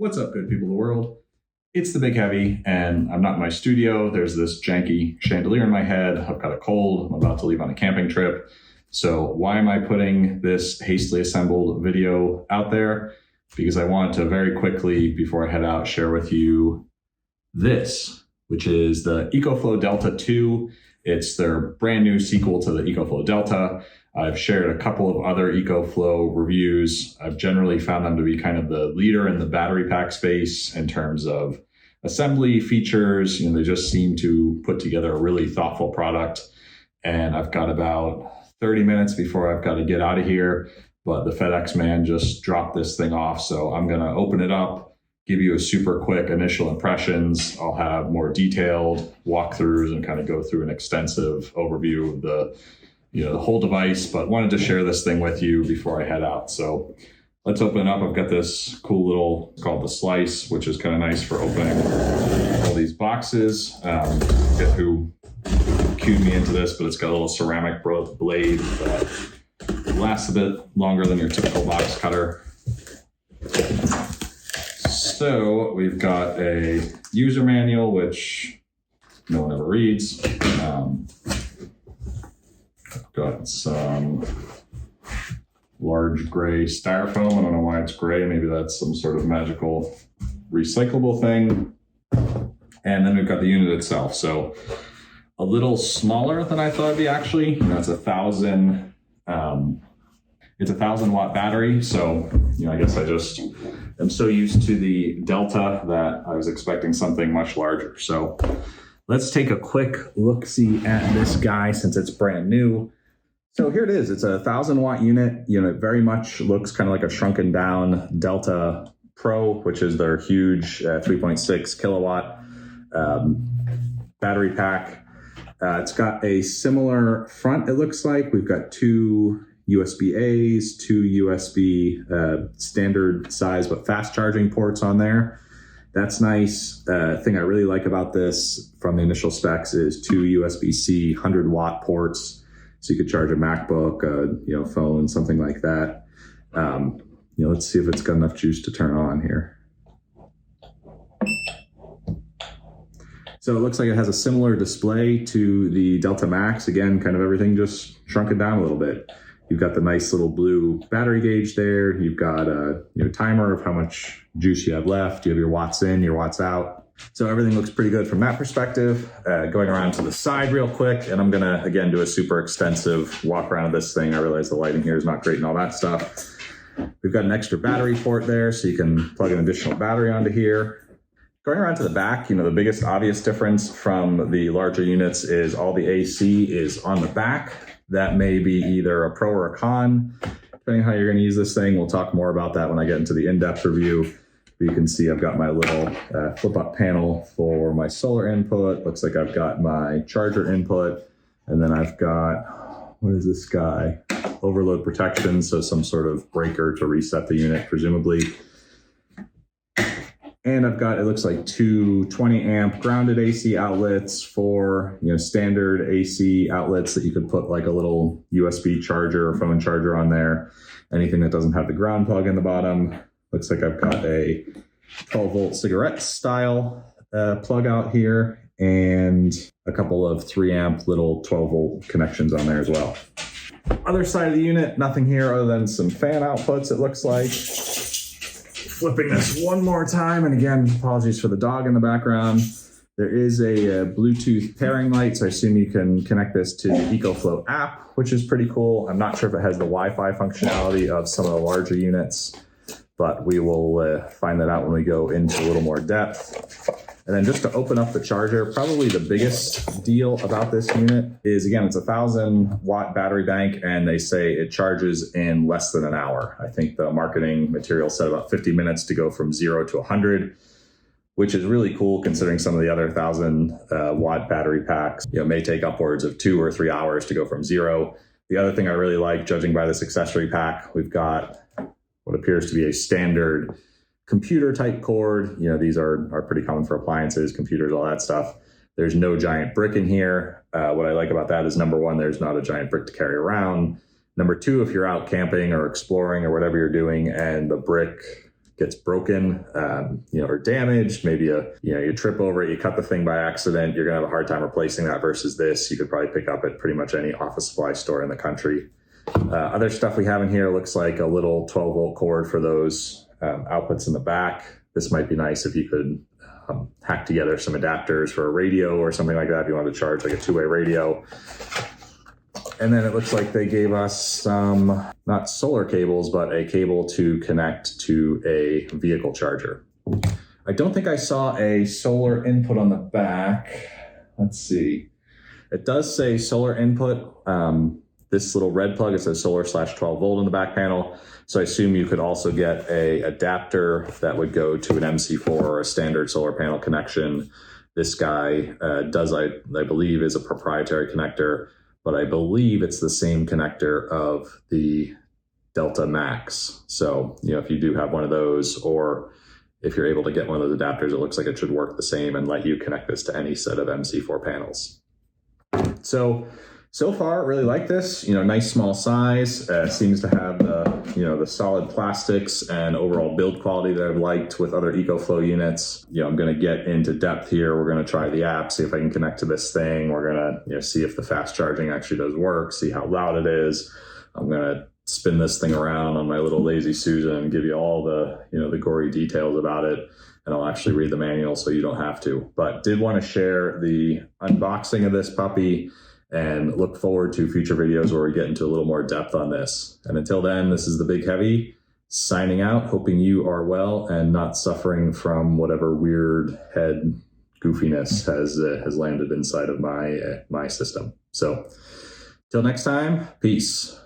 What's up, good people of the world? It's the Big Heavy, and I'm not in my studio. There's this janky chandelier in my head. I've got a cold. I'm about to leave on a camping trip. So why am I putting this hastily assembled video out there? Because I want to very quickly, before I head out, share with you this, which is the Ecoflow Delta 2. It's their brand new sequel to the Ecoflow Delta. I've shared a couple of other Ecoflow reviews. I've generally found them to be kind of the leader in the battery pack space in terms of assembly features. They just seem to put together a really thoughtful product. And I've got about 30 minutes before I've got to get out of here. But the FedEx man just dropped this thing off. So I'm going to open it up, give you a super quick initial impressions. I'll have more detailed walkthroughs and kind of go through an extensive overview of the whole device, but wanted to share this thing with you before I head out. So let's open it up. I've got this cool little, it's called the Slice, which is kind of nice for opening all these boxes. Forget who cued me into this, but it's got a little ceramic blade that lasts a bit longer than your typical box cutter. So we've got a user manual, which no one ever reads. Got some large gray styrofoam. I don't know why it's gray. Maybe that's some sort of magical recyclable thing. And then we've got the unit itself. So a little smaller than I thought it'd be actually. It's a 1,000 watt battery. So, I guess I just am so used to the Delta that I was expecting something much larger. So let's take a quick look-see at this guy since it's brand new. So here it is. It's a 1,000 watt unit. It very much looks kind of like a shrunken down Delta Pro, which is their huge 3.6 kilowatt battery pack. It's got a similar front, it looks like. We've got two USB-As, two USB standard size but fast charging ports on there. That's nice. Thing I really like about this from the initial specs is two USB-C 100 watt ports. So you could charge a MacBook, a phone, something like that. Let's see if it's got enough juice to turn on here. So it looks like it has a similar display to the Delta Max. Again, kind of everything just shrunken down a little bit. You've got the nice little blue battery gauge there. You've got a timer of how much juice you have left. You have your watts in, your watts out. So everything looks pretty good from that perspective. Going around to the side real quick, and I'm gonna, again, do a super extensive walk around of this thing. I realize the lighting here is not great and all that stuff. We've got an extra battery port there, so you can plug an additional battery onto here. Going around to the back, the biggest obvious difference from the larger units is all the AC is on the back. That may be either a pro or a con, depending on how you're gonna use this thing. We'll talk more about that when I get into the in-depth review. But you can see I've got my little flip-up panel for my solar input. Looks like I've got my charger input. And then I've got, what is this guy? Overload protection, so some sort of breaker to reset the unit, presumably. And I've got, it looks like two 20 amp grounded AC outlets, four standard AC outlets that you could put like a little USB charger or phone charger on there. Anything that doesn't have the ground plug in the bottom. Looks like I've got a 12 volt cigarette style plug out here and a couple of 3 amp little 12 volt connections on there as well. Other side of the unit, nothing here other than some fan outputs, it looks like. Flipping this one more time, and again, apologies for the dog in the background. There is a Bluetooth pairing light, so I assume you can connect this to the Ecoflow app, which is pretty cool. I'm not sure if it has the Wi-Fi functionality of some of the larger units, but we will find that out when we go into a little more depth. And then just to open up the charger, probably the biggest deal about this unit is, again, it's a 1,000 watt battery bank, and they say it charges in less than an hour. I think the marketing material said about 50 minutes to go from 0 to 100, which is really cool considering some of the other 1,000 watt battery packs may take upwards of 2 or 3 hours to go from 0. The other thing I really like, judging by this accessory pack, we've got what appears to be a standard computer type cord. These are pretty common for appliances, computers, all that stuff. There's no giant brick in here. What I like about that is, number one, there's not a giant brick to carry around. Number two, if you're out camping or exploring or whatever you're doing and the brick gets broken, or damaged, maybe you trip over it, you cut the thing by accident, you're gonna have a hard time replacing that versus this. You could probably pick up at pretty much any office supply store in the country. Other stuff we have in here looks like a little 12 volt cord for those outputs in the back. This might be nice if you could hack together some adapters for a radio or something like that if you want to charge like a two-way radio. And then it looks like they gave us some, not solar cables, but a cable to connect to a vehicle charger. I don't think I saw a solar input on the back. Let's see. It does say solar input. This little red plug, it says solar/12 volt in the back panel. So I assume you could also get a adapter that would go to an MC4 or a standard solar panel connection. This guy does, I believe, is a proprietary connector, but I believe it's the same connector of the Delta Max. So, if you do have one of those, or if you're able to get one of those adapters, it looks like it should work the same and let you connect this to any set of MC4 panels. So far, really like this, nice small size, seems to have the solid plastics and overall build quality that I've liked with other Ecoflow units. I'm going to get into depth here. We're going to try the app, see if I can connect to this thing. We're going to see if the fast charging actually does work, see how loud it is. I'm going to spin this thing around on my little Lazy Susan and give you all the, the gory details about it. And I'll actually read the manual so you don't have to. But did want to share the unboxing of this puppy and look forward to future videos where we get into a little more depth on this. And until then, this is the Big Heavy signing out, hoping you are well and not suffering from whatever weird head goofiness has landed inside of my system. So till next time, peace.